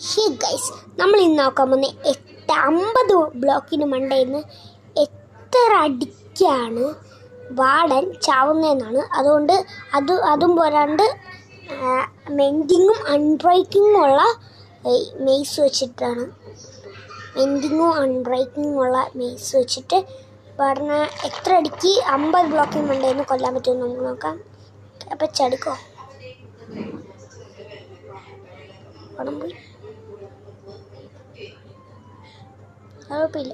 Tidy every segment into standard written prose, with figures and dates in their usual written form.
Hey guys, നമ്മൾ ഇന്ന് നോക്കാൻ പോകുന്ന 50 ബ്ലോക്കിന് മണ്ടയിൽ എത്ര അടിക്കാണ് വാർഡൻ ചാവുന്നതെന്നാണ്. അതുകൊണ്ട് അതും പോരാണ്ട് മെൻഡിങ്ങും അൺബ്രേക്കിങ്ങും ഉള്ള മെയ്സ് വെച്ചിട്ടാണ്. മെയ്സ് വെച്ചിട്ട് വാർഡനെ എത്ര അടിക്ക് 50 ബ്ലോക്കിന് മണ്ടയിൽ കൊല്ലാൻ പറ്റുമെന്ന് നമുക്ക് നോക്കാം. അപ്പം ചടുക്കോ പണം പോയി കുഴപ്പമില്ല.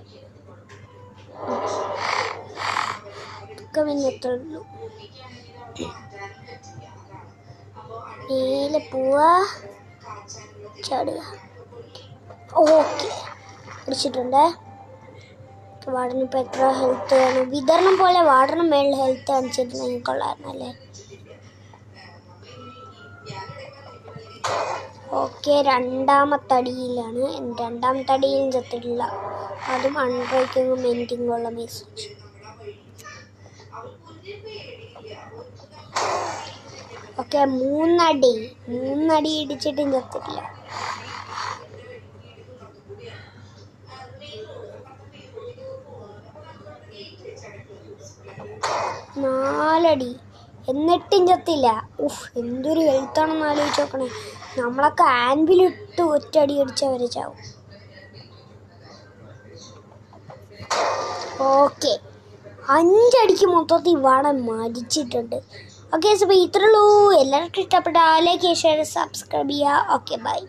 പിന്നെ എത്ര ഉള്ളൂ, മേലെ പോവാ, ചാടുക. ഓക്കെ, പിടിച്ചിട്ടുണ്ട്. വാർഡനിപ്പോൾ എത്ര ഹെൽത്ത് വേണം? വിതരണം പോലെ വാർഡനും മേളിൽ ഹെൽത്ത് കാണിച്ചിട്ടുണ്ടെങ്കിൽ കൊള്ളായിരുന്നല്ലേ. ഓക്കെ, രണ്ടാമത്തെ അടിയിലാണ്. രണ്ടാമത്തെ അടിയിലും ചത്തിട്ടില്ല. അതും അൺബ്രേക്കിങ്ങും മെൻഡിങ്ങും ഉള്ള മെസ്സേജ്. ഓക്കെ, മൂന്നടി ഇടിച്ചിട്ടും ചത്തിട്ടില്ല. നാലടി എന്നിട്ടും ചത്തില്ല. എന്തൊരു ഹെൽത്താണെന്ന് ആലോചിച്ച് നോക്കണേ. നമ്മളൊക്കെ ആൻവിലിട്ട് ഒറ്റടി അടിച്ചവരെ ചാവും. ഓക്കെ, 5 അടിക്ക് മൊത്തത്തിൽ വാടൻ മരിച്ചിട്ടുണ്ട്. ഓക്കെ, അപ്പോൾ ഇത്രയുള്ളൂ. എല്ലാവർക്കും ഇഷ്ടപ്പെട്ട ലൈക്ക്, ഷെയർ, സബ്സ്ക്രൈബ് ചെയ്യുക. Okay, by.